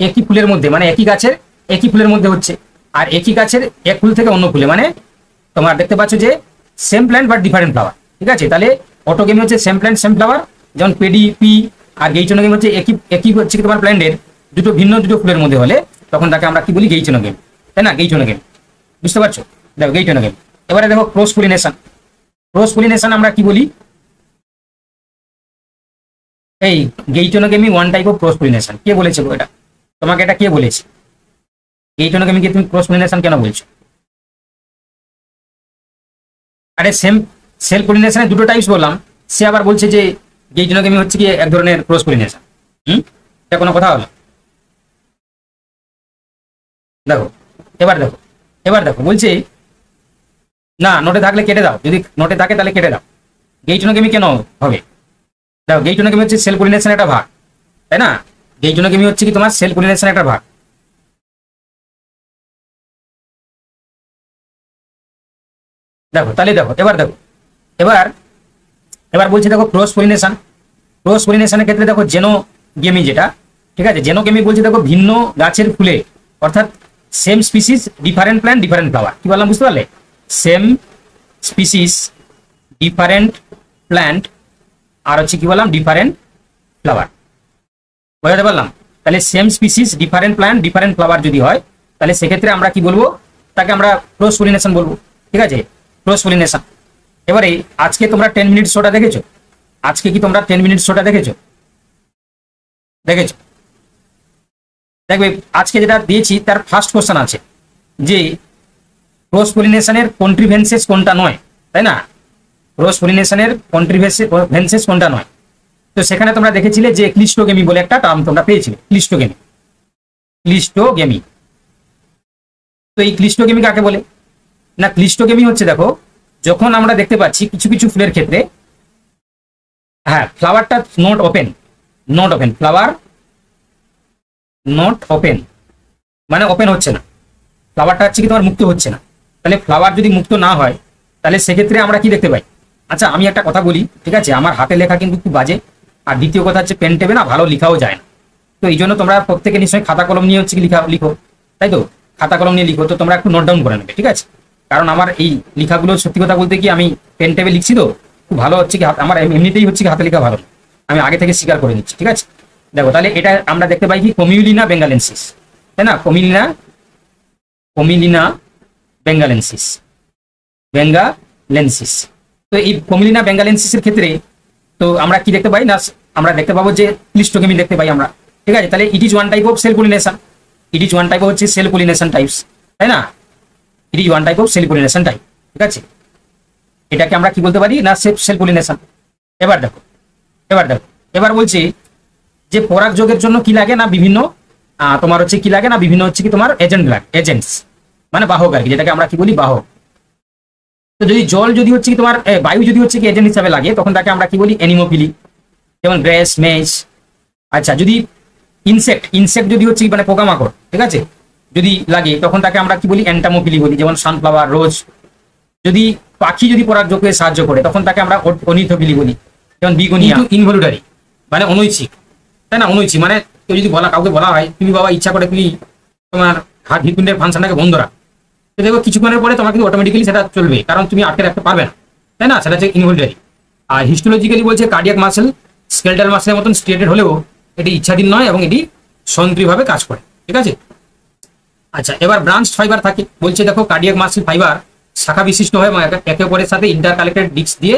[SPEAKER 1] একই ফুলের মধ্যে, মানে একই গাছের একই ফুলের মধ্যে হচ্ছে, আর একই গাছের এক ফুল থেকে অন্য ফুলে, মানে তোমার দেখতে পাচ্ছ যে same plant but different flower. ঠিক আছে, তাহলে অটোগেমি হচ্ছে সেম প্ল্যান্ট সেম ফ্লাওয়ার, যেমন পেডি পি, আর গেইটোনোগেমি হচ্ছে একই একই হচ্ছে তোমার প্ল্যান্টের দুটো ফুলের মধ্যে হলে তখন তাকে আমরা কি বলি, গেইটোনোগেমি, তাই না? গেইটোনোগেমি, বুঝতে পারছো? দেখো গেইটোনোগেমি। এবারে দেখো ক্রস পলিনেশন। ক্রস পলিনেশন আমরা কি বলি, এই geitonogamy one type of cross pollination. কে বলেছে এটা তোমাকে, এটা কে বলেছে? গেইটোনোগেমিকে তুমি ক্রস পলিনেশন কেন বলছো? আরে সেম সেলফ পলিনেশনের দুটো টাইপস বললাম, সে আবার বলছে যে গেইটোনোগেমি হচ্ছে কি এক ধরনের ক্রস পলিনেশন। এটা কোনো কথা হলো? দেখো এবার দেখো বলছে না, নোটে থাকলে কেটে দাও, যদি নোটে থাকে তাহলে কেটে দাও। গেইটোনোগেমি কেন হবে? দেখো গেইটোনোগেমি হচ্ছে সেলফ পলিনেশন একটা ভাগ, তাই না? গেইটোনোগেমি হচ্ছে কি তোমার সেলফ পলিনেশন একটা ভাগ। দেখো তাহলে দেখো এবার এবার বলছি দেখো ক্রস পলিনেশন। ক্রস পলিনেশনের ক্ষেত্রে দেখো জেনোগেমি যেটা, ঠিক আছে, জেনোগেমি বলছে দেখো ভিন্ন গাছের ফুলে, অর্থাৎ same species different plant different flower. কি বললাম বুঝতে পারলে? সেম স্পিসিস ডিফারেন্ট প্ল্যান্ট আর হচ্ছে কি বললাম, ডিফারেন্ট ফ্লাওয়ার। বোঝাতে পারলাম? তাহলে same species different plant different flower যদি হয় তাহলে সেক্ষেত্রে আমরা কি বলবো, তাকে আমরা ক্রস পলিনেশন বলবো। ঠিক আছে, ক্রস পলিনেশন। এবারে আজকে তোমরা 10 মিনিট শোটা দেখেছো? আজকে কি তোমরা 10 মিনিট শোটা দেখেছো? দেখবে আজকে যেটা দিয়েছি তার ফার্স্ট কোশ্চেন আছে যে ক্রস পলিনেশনের কন্ট্রিভেন্সেস কোনটা নয়, তাই না? ক্রস পলিনেশনের কন্ট্রিভেন্সেস কোনটা নয়। তো সেখানে তোমরা দেখেছিলে যে ক্লিস্টোগেমি বলে একটা টার্ম তোমরা পেয়েছিলে, ক্লিস্টোগেমি। তো এই ক্লিস্টোগেমি কাকে বলে না? ক্লিস্টোগেমি হচ্ছে দেখো যখন আমরা দেখতে পাচ্ছি কিছু কিছু ফুলের ক্ষেত্রে, হ্যাঁ, ফ্লাওয়ারটা not open, flower not open, মানে ওপেন হচ্ছে না, ফ্লাওয়ারটা হচ্ছে কি তোমার মুক্ত হচ্ছে না। তাহলে ফ্লাওয়ার যদি মুক্ত না হয় তাহলে সেক্ষেত্রে আমরা কি দেখতে পাই? আচ্ছা আমি একটা কথা বলি, ঠিক আছে, আমার হাতে লেখা কিন্তু খুব বাজে, আর দ্বিতীয় কথা হচ্ছে পেন টেপে না ভালো লেখাও যায় না। তো এই জন্য তোমরা প্রত্যেকে নিশ্চয়ই খাতা কলম নিয়ে হচ্ছে কি লিখো, তাই তো? খাতা কলম নিয়ে লিখো, তো তোমরা একটু নোট ডাউন করে নেবে, ঠিক আছে? কারণ আমার এই লেখাগুলো সত্যি কথা বলতে কি আমি পেন টেপে লিখছি তো খুব ভালো হচ্ছে কি, আমার এমনিতেই হচ্ছে কি হাতে লেখা ভালো, আমি আগে থেকে স্বীকার করে নিচ্ছি, ঠিক আছে? দেখো তাহলে এটা আমরা দেখতে পাই কি কমিউলিনা বেঙ্গালেন্সিস, তাই না? কমিলিনা বেঙ্গালেন্সিস। তো এই কমিলিনা বেঙ্গালেন্সিসের ক্ষেত্রে তো আমরা কি দেখতে পাই না, আমরা দেখতে পাবো যে ক্লিস্টোগেমি দেখতে পাই আমরা, ঠিক আছে? তাহলে it is one type of self pollination, হচ্ছে সেল পলিনেশন টাইপস, তাই না? It is one type of self pollination type, ঠিক আছে? এটাকে আমরা কি বলতে পারি না, সেল পলিনেশন। এবার দেখো এবার বলছি যে পরাগযোগের জন্য কি লাগে না, বিভিন্ন তোমার হচ্ছে কি লাগে না, বিভিন্ন হচ্ছে কি তোমার এজেন্টস, মানে বাহক আর কি, যেটাকে আমরা কি বলি, বাহক। তো যদি জল যদি হচ্ছে কি তোমার বায়ু যদি হচ্ছে কি এজেন্ট হিসাবে লাগে তখন তাকে আমরা কি বলি, অ্যানিমোফিলি, যেমন গ্রেস মেজ। আচ্ছা যদি ইনসেক্ট যদি হচ্ছে মানে পোকামাকড়, ঠিক আছে, যদি লাগে তখন তাকে আমরা কি বলি, অ্যান্টামোফিলি বলি, যেমন সানফ্লাওয়ার, রোজ। যদি পাখি যদি পরাগযোগে সাহায্য করে তখন তাকে আমরা অর্নিথোফিলি বলি, যেমন বিগোনিয়া। ইনভলিউটারি মানে অনৈচ্ছিক, তাই না? অনৈচ্ছিক মানে কেউ যদি কাউকে বলা হয় তুমি বাবা ইচ্ছা করে তুমি তোমার হৃৎপিণ্ডের ফাংশনটাকে বন্ধ রাখ, তো দেখো কিছুক্ষণের পরে তোমার কিন্তু অটোমেটিক্যালি সেটা চলবে, কারণ তুমি আটকে রাখতে পারবে না, তাই না? সেটা হচ্ছে ইনভলিউটারি। আর হিস্টোলজিক্যালি বলছে কার্ডিয়াক মাসেল স্কেলেটাল মাসেলের মতন স্ট্রেটেড হলেও এটি ইচ্ছাধীন নয় এবং এটি স্বয়ংক্রিয়ভাবে কাজ করে, ঠিক আছে? আচ্ছা এবার ব্রাঞ্চ ফাইবার থাকে, বলছে দেখো কার্ডিয়াক মাসেল ফাইবার শাখা বিশিষ্ট হয় একে অপরের সাথে ইন্টারকালেটেড ডিস্ক দিয়ে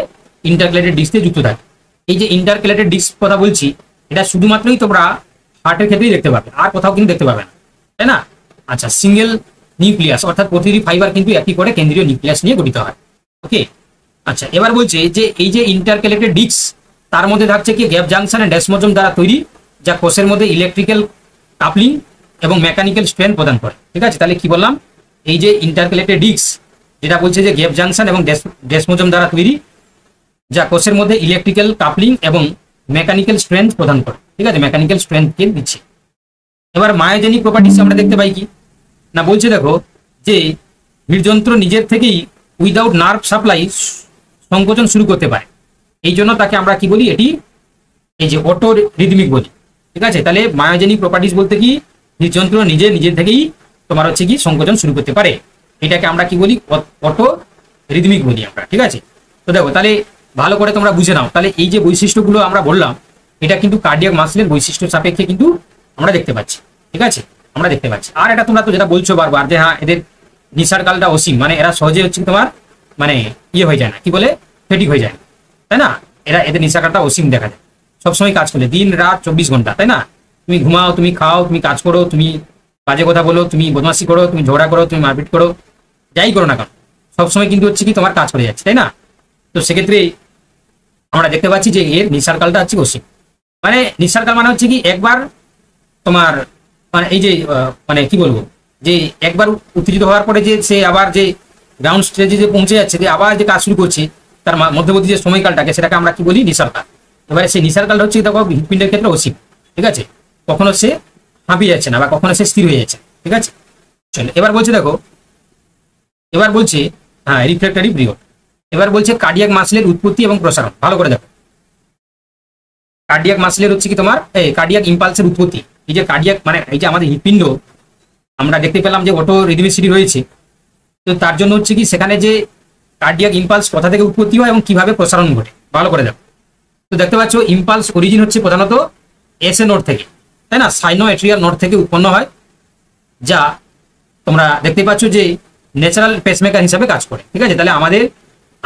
[SPEAKER 1] যুক্ত থাকে। এই যে ইন্টারকালেটেড ডিস্ক কথা বলছি, এটা শুধুমাত্রই তোমরা হার্টের ক্ষেত্রেই দেখতে পাবে, আর কোথাও কিন্তু দেখতে পাবে না, তাই না? আচ্ছা সিঙ্গেল নিউক্লিয়াস, অর্থাৎ প্রতিটি ফাইবার কিন্তু একই করে কেন্দ্রীয় নিউক্লিয়াস নিয়ে গঠিত হয়, ওকে? আচ্ছা এবার বলছে যে এই যে ইন্টারকালেটেড ডিস্ক তার মধ্যে থাকছে কি গ্যাপ জাংশন এন্ড ডেসমোজোম দ্বারা তৈরি, যা কোষের মধ্যে ইলেকট্রিক্যাল কাপলিং এবং মেকানিক্যাল স্ট্রেন প্রদান করে, ঠিক আছে? তাহলে কি বললাম, এই যে ইন্টারকালেটেড ডিস্ক যেটা বলছে যে গ্যাপ জাংশন এবং ডেসমোজোম দ্বারা তৈরি, যা কোষের মধ্যে ইলেকট্রিক্যাল কাপলিং এবং মেকানিক্যাল স্ট্রেংথ প্রদান করে, ঠিক আছে? মেকানিক্যাল স্ট্রেংথকে দিচ্ছে। এবার মায়োজেনিক প্রপার্টিস আমরা দেখতে পাই কি না, বলছে দেখো যে হৃদযন্ত্র নিজের থেকেই উইদাউট নার্ভ সাপ্লাই সংকোচন শুরু করতে পারে, এই জন্য তাকে আমরা কি বলি, এটি এই যে অটো রিদমিক বলি, ঠিক আছে? তাহলে মায়োজেনিক প্রপার্টিস বলতে কি হৃদযন্ত্র নিজের থেকেই তোমার হচ্ছে কি সংকোচন শুরু করতে পারে। এটাকে আমরা কি বলি, অটো রিদমিক বলি আমরা, ঠিক আছে। তো দেখো তাহলে ভালো করে তোমরা বুঝে নাও, তাহলে এই যে বৈশিষ্ট্যগুলো আমরা বললাম এটা কিন্তু কার্ডিয়াক মাসলের বৈশিষ্ট্য সাপেক্ষে কিন্তু আমরা দেখতে পাচ্ছি, ঠিক আছে, আমরা দেখতে পাচ্ছি। আর এটা তোমরা তো যেটা বলছো বারবার যে হ্যাঁ এদের নিশার কালটা অসীম, মানে এরা সহজে হচ্ছে তোমার মানে ইয়ে হয়ে যায় না, কি বলে ফেটিক হয়ে যায়, তাই না। এদের নিশার কালটা অসীম দেখা যায়, সবসময় কাজ করে দিন রাত 24 ঘন্টা, তাই না। তুমি ঘুমাও, তুমি খাও, তুমি কাজ করো, তুমি বাজে কথা বলো, তুমি বদমাশি করো, তুমি ঝগড়া করো, তুমি মারপিট করো, যাই করো না কেন সবসময় কিন্তু হচ্ছে কি তোমার কাজ করে যাচ্ছে, তাই না। তো সেক্ষেত্রে আমরা দেখতে পাচ্ছি যে এর নিশার কালটা হচ্ছে অসীম। মানে নিশার কাল মানে হচ্ছে কি একবার তোমার মানে এই যে মানে কি বলবো যে একবার উত্তেজিত হওয়ার পরে যে সে আবার যে গ্রাউন্ড স্টেজে যে পৌঁছে যাচ্ছে, যে আবার যে কাজ শুরু করছে, তার মধ্যবর্তী যে সময়কালটাকে সেটাকে আমরা কি বলি নিশার কাল। এবারে সেই নিশার কালটা হচ্ছে দেখো হৃৎপিণ্ডের ক্ষেত্রে অসীম, ঠিক আছে, কখনো সে হাঁপিয়ে যাচ্ছে না বা কখনো সে স্থির হয়ে যাচ্ছে, ঠিক আছে। চলো এবার বলছে দেখো, এবার বলছে হ্যাঁ রিফ্লেক্টরি পিরিয়ড। এবার বলছে কার্ডিয়াক মাসলের উৎপত্তি এবং প্রসারণ। ভালো করে দেখো, কার্ডিয়াক মাসলের হচ্ছে কি তোমার এই কার্ডিয়াক ইম্পালসের উৎপত্তি। এই যে কার্ডিয়াক মানে এই যে আমাদের হৃৎপিণ্ড আমরা দেখতে পেলাম যে অটো রিদমিসিটি রয়েছে, তো তার জন্য হচ্ছে কি সেখানে যে কার্ডিয়াক ইম্পালস কোথা থেকে উৎপত্তি হয় এবং কিভাবে প্রসারণ ঘটে ভালো করে দেখো। তো দেখতে পাচ্ছ ইম্পালস অরিজিন হচ্ছে প্রধানত এসএ নোড থেকে, তাই না, সাইনোএট্রিয়াল নোড থেকে উৎপন্ন হয়, যা তোমরা দেখতে পাচ্ছ যে ন্যাচারাল পেসমেকার হিসাবে কাজ করে, ঠিক আছে। তাহলে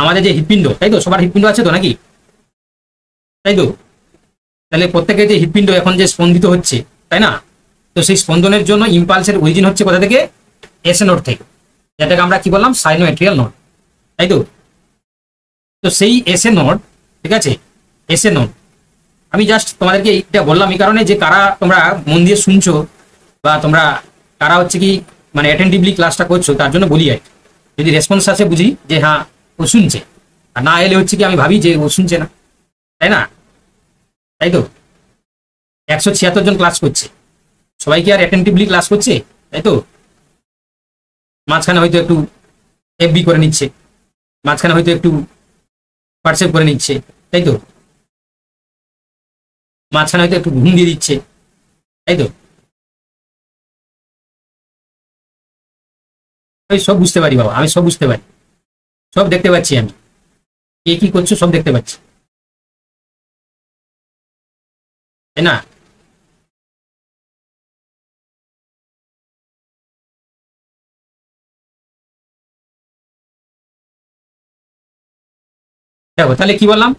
[SPEAKER 1] আমাদের যে হৃৎপিণ্ড, তাই তো, সবার হৃৎপিণ্ড আছে তো নাকি, তাই তো। তাহলে প্রত্যেকের যে হৃৎপিণ্ড এখন যে স্পন্দিত হচ্ছে, তাই না, তো সেই স্পন্দনের জন্য ইম্পালসের অরিজিন হচ্ছে কোথা থেকে, এসএ নোড থেকে, যেটাকে আমরা কি বললাম সাইনোএট্রিয়াল নোড, তাই তো। তো সেই এসএ নোড, ঠিক আছে, এসএ নোড আমি জাস্ট তোমাদেরকে এইটা বললাম এই কারণে যে কারা তোমরা মন দিয়ে শুনছো বা তোমরা কারা হচ্ছে কি মানে অ্যাটেন্টিভলি ক্লাসটা করছো তার জন্য বলি আর যদি রেসপন্স আসে বুঝি যে হ্যাঁ ও শুনছে, আর না এলে হচ্ছে কি আমি ভাবি যে ও শুনছে না, তাই না, তাই তো। 176 জন ক্লাস করছে, সবাই কি আর অ্যাটেন্টিভলি ক্লাস করছে, তাই তো। মাঝখানে হয়তো একটু এফবি করে নিচ্ছে, মাঝখানে হয়তো একটু হোয়াটসঅ্যাপ করে নিচ্ছে, তাই তো, মাঝখানে হয়তো একটু ঘুম দিয়ে দিচ্ছে, তাই তো। আমি সব বুঝতে পারি বাবা, আমি সব বুঝতে পারি, সব দেখতে পাচ্ছি, আমি কে কি করছো সব দেখতে পাচ্ছি, তাই না। দেখো তাহলে কি বললাম,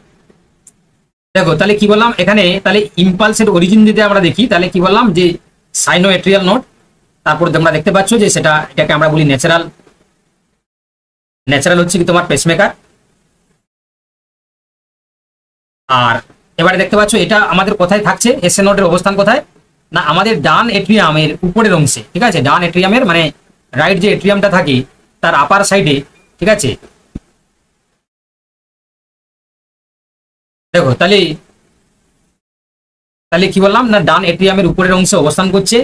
[SPEAKER 1] দেখো তাহলে কি বললাম এখানে, তাহলে ইম্পালসের অরিজিন যদি আমরা দেখি তাহলে কি বললাম যে সাইনোএট্রিয়াল নোড, তারপর তোমরা দেখতে পাচ্ছ যে এটাকে আমরা বলি ন্যাচারাল হচ্ছে কি তোমার পেসমেকার। আর এবারে দেখতে পাচ্ছ এটা আমাদের কোথায় থাকছে, এসএ নোডের অবস্থান কোথায় না আমাদের ডান এট্রিয়ামের উপরের অংশে, ঠিক আছে, ডান এট্রিয়ামের মানে রাইট যে এট্রিয়ামটা থাকে তার আপার সাইডে, ঠিক আছে। দেখো তাহলে তাহলে কি বললাম না ডান এট্রিয়ামের উপরের অংশে অবস্থান করছে।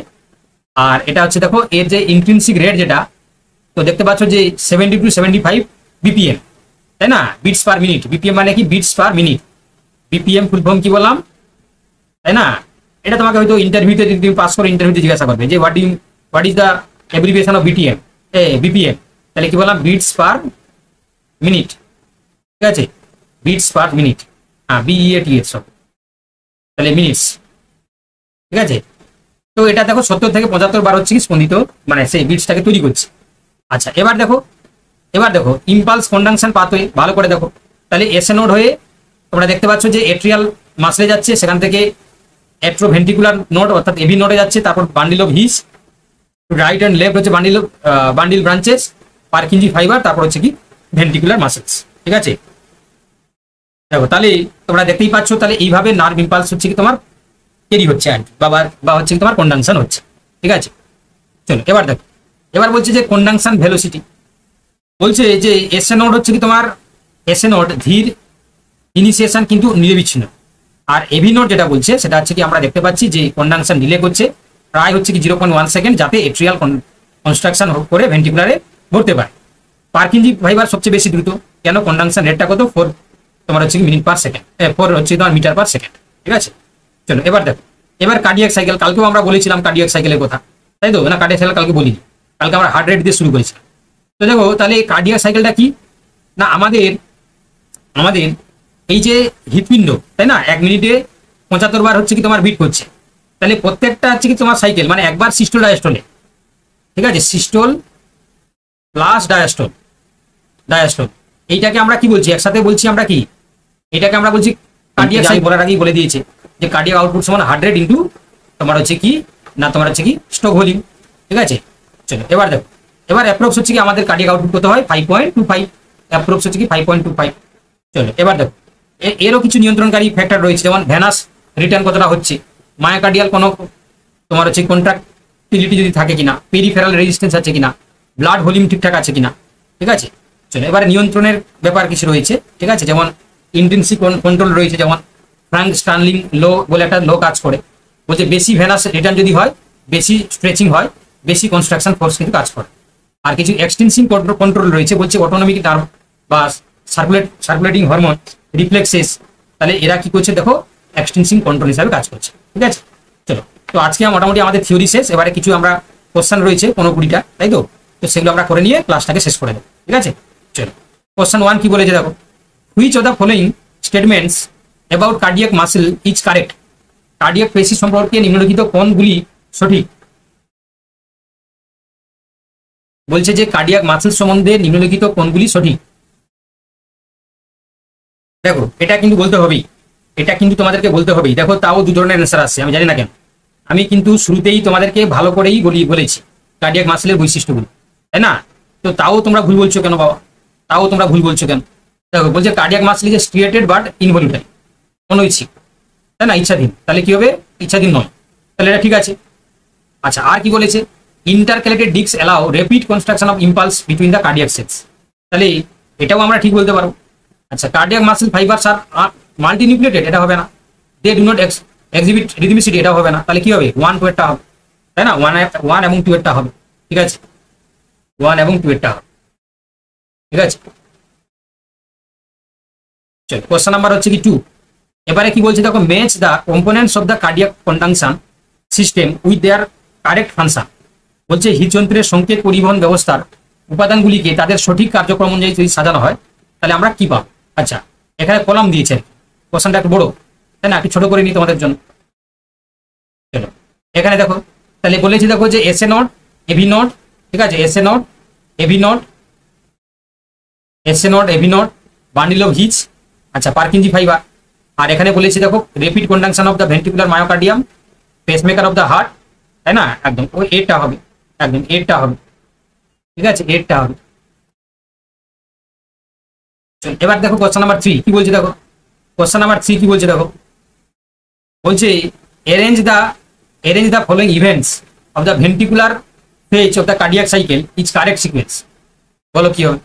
[SPEAKER 1] আর এটা হচ্ছে দেখো এর যে ইন্ট্রিনসিক রেট যেটা, তো দেখতে পাচ্ছ যে 70 to 75 বিপিএম, তাই না, বিটস পার মিনিট। বিপিএম মানে কি beats per minute, BPM full form কি বললাম, তাই না। এটা তোমাকে হয়তো ইন্টারভিউতে যদি তুমি পাস করো ইন্টারভিউতে জিজ্ঞাসা করবে যে what is the abbreviation of BPM, তাহলে কি বললাম বিটস পার মিনিট, ঠিক আছে, বিটস পার মিনিট, হ্যাঁ বিইএটিএস সব, তাহলে মিনিটস, ঠিক আছে। তো এটা দেখো 70 থেকে 75 বার হচ্ছে কি স্পন্দিত মানে সেই বিটসটাকে তৈরি করছে। আচ্ছা এবার দেখো ইম্পালস কন্ডাকশন পাথওয়ে ভালো করে দেখো, তাহলে এসএ নোড হয়ে তোমরা দেখতে পাচ্ছ যে এট্রিয়াল মাসলে যাচ্ছে, সেখান থেকে অ্যাট্রোভেন্ট্রিকুলার নোড অর্থাৎ এভি নোডে যাচ্ছে, তারপর bundle of his, right and left হচ্ছে বান্ডিল ব্রাঞ্চেস, পারকিনজি ফাইবার, তারপর হচ্ছে কি ভেন্ট্রিকুলার মাসেলস, ঠিক আছে। দেখো তাহলে তোমরা দেখতেই পাচ্ছ তাহলে এইভাবে নার্ভ ইম্পালস হচ্ছে কি তোমার ক্যারি হচ্ছে আর বা হচ্ছে কি তোমার কন্ডাকশন হচ্ছে, ঠিক আছে। চলো এবার দেখো, এবার বলছে যে কন্ডাকশন ভেলোসিটি, বলছে যে এসএ নোড হচ্ছে কি তোমার এসএ নোড ধীর ইনিশিয়েশন কিন্তু নিরবিচ্ছিন্ন, আর এভি নোড যেটা বলছে সেটা হচ্ছে কি আমরা দেখতে পাচ্ছি যে কন্ডাকশন ডিলে করছে প্রায় হচ্ছে কি 0.1 সেকেন্ড, যাতে এট্রিয়াল কনস্ট্রাকশন করে ভেন্ট্রিকুলারে ভরতে পারে। পারকিনজি ফাইবার সবচেয়ে বেশি দ্রুত, কেন কন্ডাকশন রেটটা কত 4 তোমার হচ্ছে কি মিনিট পার সেকেন্ড, 4 হচ্ছে তোমার মিটার পার সেকেন্ড, ঠিক আছে। চলো এবার দেখো, এবার কার্ডিয়াক সাইকেল, কালকেও আমরা বলেছিলাম কার্ডিয়াক সাইকেলের কথা, তাই তো না, কার্ডিয়াক সাইকেল কালকে বলিনি। কালকে আমরা হার্ট রেট দিয়ে শুরু করেছি। তো দেখো তাহলে এই কার্ডিয়াক সাইকেলটা কি না, আমাদের আমাদের এই যে হৃৎপিণ্ড, তাই না, 1 মিনিটে 75 বার হচ্ছে কি তোমার বিট করছে। তাহলে প্রত্যেকটা হচ্ছে কি তোমার সাইকেল মানে একবার সিস্টোল ডায়াস্টোলে, ঠিক আছে, সিস্টোল প্লাস ডায়াস্টোল, ডায়াস্টোল এইটাকে আমরা কি বলছি, একসাথে বলছি আমরা কি, এটাকে আমরা বলছি কার্ডিয়াক সাইকেল। বলার আগেই বলে দিয়েছে যে কার্ডিয়াক আউটপুট সমান হার্ট রেট ইন্টু তোমার হচ্ছে কি না তোমার হচ্ছে কি স্ট্রোক ভলিউম, ঠিক আছে। চলো এবার দেখো, এবার অ্যাপ্রক্স হচ্ছে কি আমাদের কার্ডিয়াক আউটপুট কত হয় 5.25, অ্যাপ্রক্স হচ্ছে কি 5.25। চলো এবার দেখো এরও কিছু নিয়ন্ত্রণকারী ফ্যাক্টর রয়েছে, যেমন ভ্যানাস রিটার্ন কতটা হচ্ছে, মায়োকার্ডিয়াল কোনো তোমার হচ্ছে কন্ট্রাক্টিলিটি যদি থাকে কিনা, পেরিফেরাল রেজিস্ট্যান্স আছে কিনা, ব্লাড ভলিউম ঠিকঠাক আছে কিনা, ঠিক আছে। চলো এবারে নিয়ন্ত্রণের ব্যাপার কিছু রয়েছে, ঠিক আছে, যেমন ইন্টেন্সিভ কন্ট্রোল রয়েছে, যেমন ফ্রাঙ্ক স্টার্লিং লো বলে একটা লো কাজ করে, বলছে বেশি ভ্যানাস রিটার্ন যদি হয়, বেশি স্ট্রেচিং হয়, বেশি কনস্ট্রাকশন ফোর্স কিন্তু কাজ করে। আর কিছু এক্সটেন্সিভ কন্ট্রোল রয়েছে, বলছে অটোনমিক নার্ভ বা সার্কুলেটিং হরমোন রিফ্লেক্সেস, তাহলে এরা কি করছে দেখো এক্সটেন্সিভ কন্ট্রোল হিসাবে কাজ করছে, ঠিক আছে। চলো তো আজকে মোটামুটি আমাদের থিওরি শেষ, এবারে কিছু আমরা কোশ্চেন রয়েছে 15-20টা, তাই তো, তো সেগুলো আমরা করে নিয়ে ক্লাসটাকে শেষ করে দেবো, ঠিক আছে। চলো কোশ্চেন 1 কি বলেছে দেখো, which of the following statements about cardiac muscle is correct, cardiac পেশি সম্পর্কে নিম্নলিখিত কোনগুলি সঠিক। বলছে যে কার্ডিয়াক মাসেল সম্বন্ধে নিম্নলিখিত কোনগুলি সঠিক। দেখো এটা কিন্তু বলতে হবেই, এটা কিন্তু তোমাদেরকে বলতে হবেই। দেখো তাও 2 ধরনের অ্যান্সার আসছে, আমি জানি না কেন, আমি কিন্তু শুরুতেই তোমাদেরকে ভালো করেই বলেছি কার্ডিয়াক মাসেলের বৈশিষ্ট্যগুলো, তাই না, তো তাও তোমরা ভুল বলছো কেন বাবা, তাও তোমরা ভুল বলছো কেন। দেখো বলছে cardiac muscle is stimulated but involuntary, অনৈচ্ছিক, তাই না, ইচ্ছাধীন, তাহলে কি হবে ইচ্ছাধীন নয়, তাহলে এটা ঠিক আছে। আচ্ছা আর কি বলেছে, intercalated disc allow rapid construction of impulse between the cardiac cells, তাহলে এটাও আমরা ঠিক বলতে পারবো। আচ্ছা কার্ডিয়াক মাসেল ফাইবারস আর মাল্টিনিউক্লিয়েটেড, এটা হবে না। They do not exhibit rhythmicity, এটা হবে না। তাহলে কি হবে 1, 2 এরটা হবে, তাই না, 1 এবং 2 এরটা হবে, ঠিক আছে, 1 এবং 2 এরটা হবে, ঠিক আছে। চল কোশ্চেন নাম্বার হচ্ছে কি 2, এবারে কি বলছে দেখো, match the components of the cardiac conduction system with their correct function, বলছে হৃদযন্ত্রের সংকেত পরিবহন ব্যবস্থার উপাদানগুলিকে তাদের সঠিক কার্যক্রম অনুযায়ী যদি সাজানো হয় তাহলে আমরা কি পাবো। আচ্ছা এখানে কলাম দিয়েছে, কোশ্চেনটা একটু বড়, তাই না, একটু ছোট করে নিই তোমাদের জন্য। চলো এখানে দেখো তাহলে বলেছি দেখো যে এসএ নট এবি নট, ঠিক আছে, SA node AV node, SA node AV node bundle of His, আচ্ছা পারকিনজি ফাইবার। আর এখানে বলেছি দেখো rapid conduction of the ventricular myocardium, pacemaker of the heart, তাই না, একদম ওই এরটা হবে, একদম এরটা হবে, ঠিক আছে, এরটা হবে। এবার দেখো কোশ্চেন নাম্বার 3 কি বলছে দেখো, কোশ্চেন নাম্বার 3 কি বলছে দেখো, বলছে arrange the following events of the ventricular phase of the cardiac cycle is correct sequence, বলো কি হবে।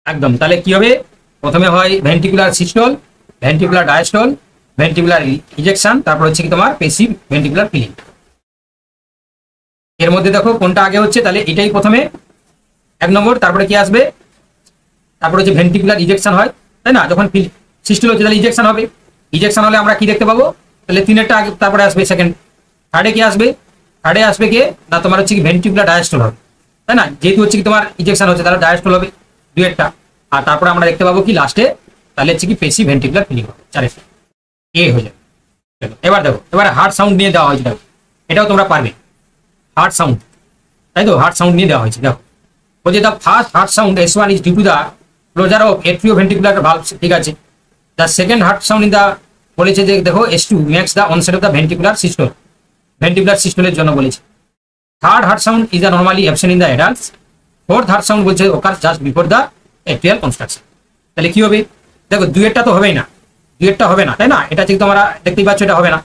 [SPEAKER 1] একদম, তাহলে কি হবে, প্রথমে হয় ventricular systole, ventricular diastole, ventricular ejection, তারপর হচ্ছে কি তোমার পেসিভ ভেন্ট্রিকুলার ফিলিং। এর মধ্যে দেখো কোনটা আগে হচ্ছে, তাহলে এটাই প্রথমে 1 নম্বর, তারপরে কি আসবে, তারপরে হচ্ছে ভেন্ট্রিকুলার ইজেকশন হয়, তাই না, যখন সিস্টল হচ্ছে তাহলে ইজেকশন হবে, ইজেকশন হলে আমরা কি দেখতে পাবো, তাহলে 3এরটা আগে, তারপরে আসবে সেকেন্ড, থার্ডে কি আসবে, থার্ডে আসবে কি না তোমার হচ্ছে কি ভেন্ট্রিকুলার ডায়াস্টল হবে, তাই না, যেহেতু হচ্ছে কি তোমার ইজেকশন হচ্ছে তাহলে ডায়াস্টল হবে 2এরটা, আর তারপরে আমরা দেখতে পাবো কি লাস্টে তাহলে হচ্ছে কি পেসিভ ভেন্ট্রিকুলার ফিলিং হবে 4এর, এ হয়ে যাবে। এবার দেখো এবার হার্ট সাউন্ড নিয়ে দেওয়া হয়েছে, দেখো এটাও তোমরা পারবে, হার্ট সাউন্ড, তাই তো, হার্ট সাউন্ড নিয়ে দেওয়া হয়েছে। দেখো বলছে the first heart sound S1 is due to the closure of atrioventricular valves, ঠিক আছে। The second heart sound in the বলেছে যে দেখো S2 makes the onset of the ventricular systole, ventricular সিস্টলের জন্য বলেছে। Third heart sound is normally absent in the adults. Fourth heart sound বলছে occurs just before the atrial construction. তাহলে কি হবে, দেখো 2এরটা তো হবেই না, 2এরটা হবে না, তাই না, এটা ঠিক তোমরা দেখতেই পাচ্ছ এটা হবে না,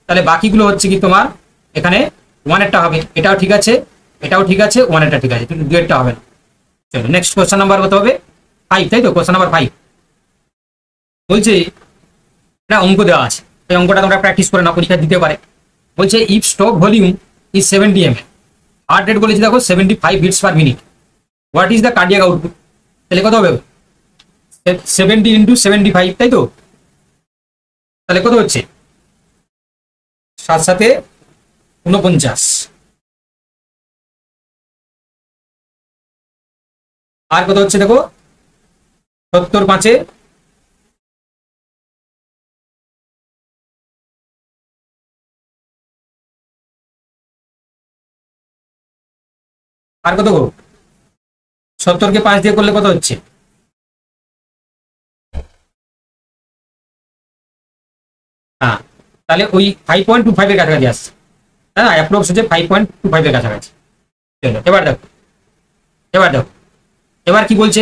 [SPEAKER 1] তাহলে বাকিগুলো হচ্ছে কি তোমার এখানে 1এরটা হবে, এটাও ঠিক আছে, এটাও ঠিক আছে, 1এরটা ঠিক আছে, কিন্তু 2এরটা হবে না। চলো নেক্সট কোশ্চেন নাম্বার কত হবে 5, তাই তো, কোশ্চেন নাম্বার 5 বলছে এটা অঙ্ক দেওয়া আছে, এই অঙ্কটা তোমরা প্র্যাকটিস করে না, পরীক্ষা দিতে পারে। বলছে if stroke volume is 70 ml, heart rate বলেছে দেখো 75 beats per minute, what is the cardiac output, তাহলে কত হবে, 70 × 75, তাই তো? তাহলে কত হচ্ছে? 7 7 49। আর কত হচ্ছে দেখো, 70 5 আর কত গো? 70 কে 5 দিয়ে করলে কত হচ্ছে? হ্যাঁ, তাহলে ওই 5.25 এর কাছাকাছি আসছে। হ্যাঁ, অ্যাপ্রক্স হচ্ছে 5.25 এর কাছাকাছি। চলো এবার দেখো, এবার দেখো, এবার কি বলছে?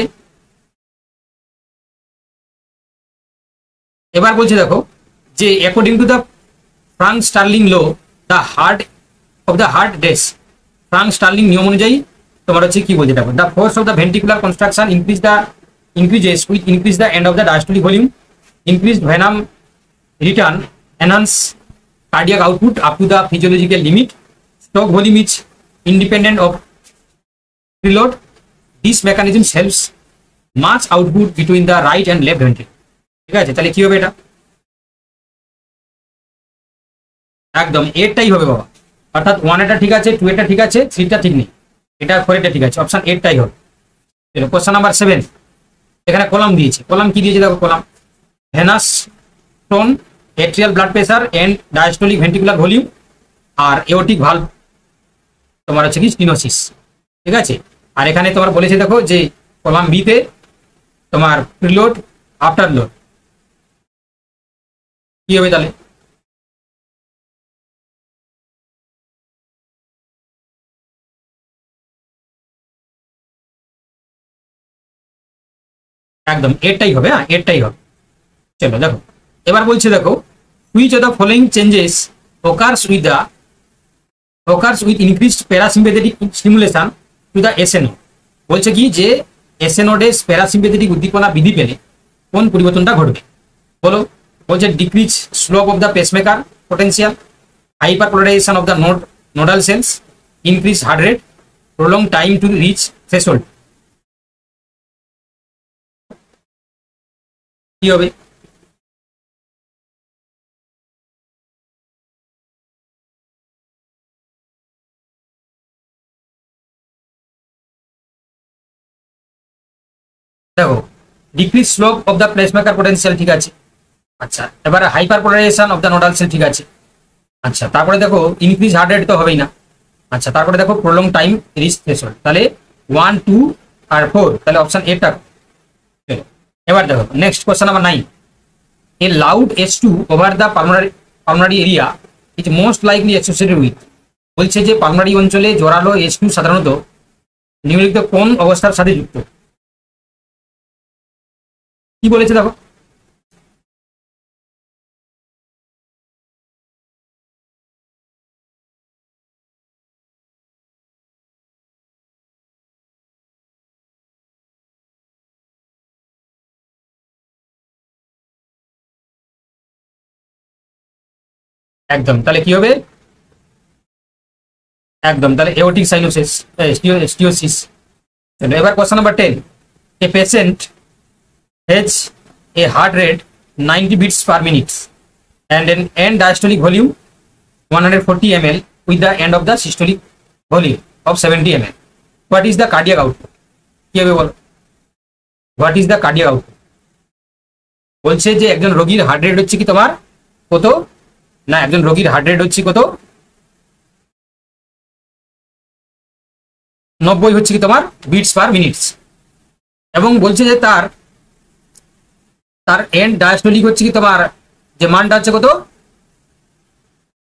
[SPEAKER 1] এবার বলছে দেখো যে according to the Frank Starling law, the heart of the heart does, Frank Starling নিয়ম অনুযায়ী তোমার হচ্ছে কি বলছে দেখো, the force of the ventricular construction increases with increase the end of the diastolic volume, increased venom return, enhance cardiac output up to the physiological limit, stroke volume is independent of preload. This mechanism helps much output between the right and left ventricle. ঠিক আছে, তাহলে কি হবে এটা? একদম এরটাই হবে বাবা, অর্থাৎ 1 এটা ঠিক আছে, 2 এটা ঠিক আছে, 3 টা ঠিক নেই, এটা 4 এটা ঠিক আছে, অপশন এরটাই হবে। চলো কোশ্চেন নাম্বার 7, এখানে কলাম দিয়েছে, কলাম কি দিয়েছে দেখো, column venous tone, atrial blood pressure and diastolic ventricular volume, আর এওটিক ভালভ তোমার হচ্ছে কি স্টিনোসিস। ঠিক আছে, আর এখানে তোমার বলেছে দেখো যে কলাম বিতে তোমার প্রিলোড আফটার লোড কি হবে তাহলে? একদম এরটাই হবে, হ্যাঁ এরটাই হবে। চলো দেখো, এবার বলছে দেখো, which of the following changes occurs with increased parasympathetic stimulation to the SNO। বলছে কি যে SNO ডেস প্যারাসিম্পেথেটিক উদ্দীপনা বৃদ্ধি পেলে কোন পরিবর্তনটা ঘটবে বলো? বলছে decrease slope of the pacemaker potential, hyperpolarization of the nodal cells, increase heart rate, prolong time to reach threshold. কি হবে? দেখো, decrease slope of the pacemaker potential ঠিক আছে। আচ্ছা, এবারে hyperpolarization of the nodal cell ঠিক আছে। আচ্ছা, তারপরে দেখো ইনক্রিজ হার্ট রেট তো হবেই না। আচ্ছা, তারপরে দেখো প্রলং টাইম রিচ থ্রেশহোল্ড, তাহলে 1 2 আর 4, তাহলে অপশন এটা। চলো এবার দেখো next question number 9, A loud S2 over the pulmonary area is most likely associated with. বলছে যে পালমোনারি অঞ্চলে জোরালো S2 সাধারণত নিম্নলিখিত কোন অবস্থার সাথে যুক্ত? কি বলেছে দেখো, একদম তাহলে কি হবে? একদম তাহলে এওটিক সাইনোসিস, স্টিওসিস। চলো এবার question number 10, a patient has a heart rate 90 beats per minute and an end diastolic volume 140 ml with the end of the systolic volume of 70 ml. What is the cardiac output? কি হবে বলো? What is the cardiac output? বলছে যে একজন রোগীর heart rate হচ্ছে কি তোমার কত না, একজন রোগীর হার্ট রেট হচ্ছে কত, 90 হচ্ছে কি তোমার বিটস পার মিনিটস, এবং বলছে যে তার তার এন্ড ডায়াস্টোলিক হচ্ছে কি তোমার যে মানটা হচ্ছে কত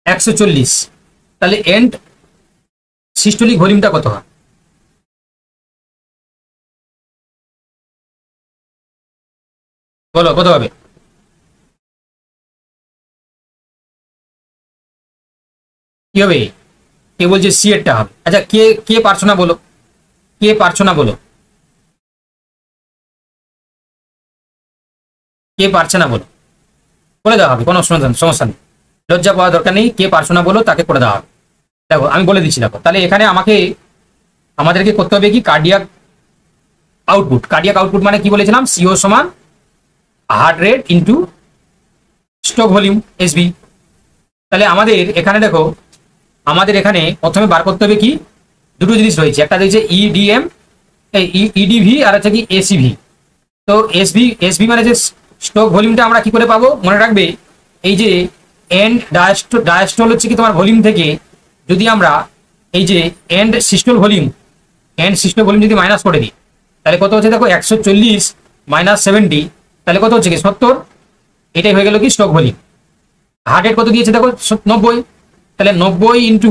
[SPEAKER 1] 140, তাহলে এন্ড সিস্টোলিক ভলিউমটা কত হয় বলো, কত হবে? কি হবে? কে বলছে সি এরটা হবে। আচ্ছা, কে কে পারছো না বলো, কে পারছো না বলো, কে পারছে না বলো, করে দেওয়া হবে, কোনো সমস্যা নেই, লজ্জা পাওয়ার দরকার নেই, কে পারছো না বলো তাকে করে দেওয়া হবে। দেখো আমি বলে দিচ্ছি, দেখো তাহলে এখানে আমাদেরকে করতে হবে কি কার্ডিয়াক আউটপুট। কার্ডিয়াক আউটপুট মানে কি বলেছিলাম, সিও সমান heart rate into stroke volume SB. তাহলে আমাদের এখানে দেখো, আমাদের এখানে প্রথমে বার করতে হবে কি, দুটো জিনিস রয়েছে, একটা রয়েছে ইডিএম, ইডিভি, আর হচ্ছে কি এসিভি। তো এসবি এসবি মানে যে স্ট্রোক ভলিউমটা আমরা কি করে পাবো, মনে রাখবে এই যে এন্ড ডায়াস্টল হচ্ছে কি তোমার ভলিউম থেকে যদি আমরা এই যে এন্ড সিস্টোল ভলিউম যদি মাইনাস করে দিই, তাহলে কত হচ্ছে দেখো 140 মাইনাস 70, তাহলে কত হচ্ছে কি 70, এটাই হয়ে গেল কি স্ট্রোক ভলিউম। হার্ট রেট কত দিয়েছে দেখো 90, তাহলে 90 ইন্টু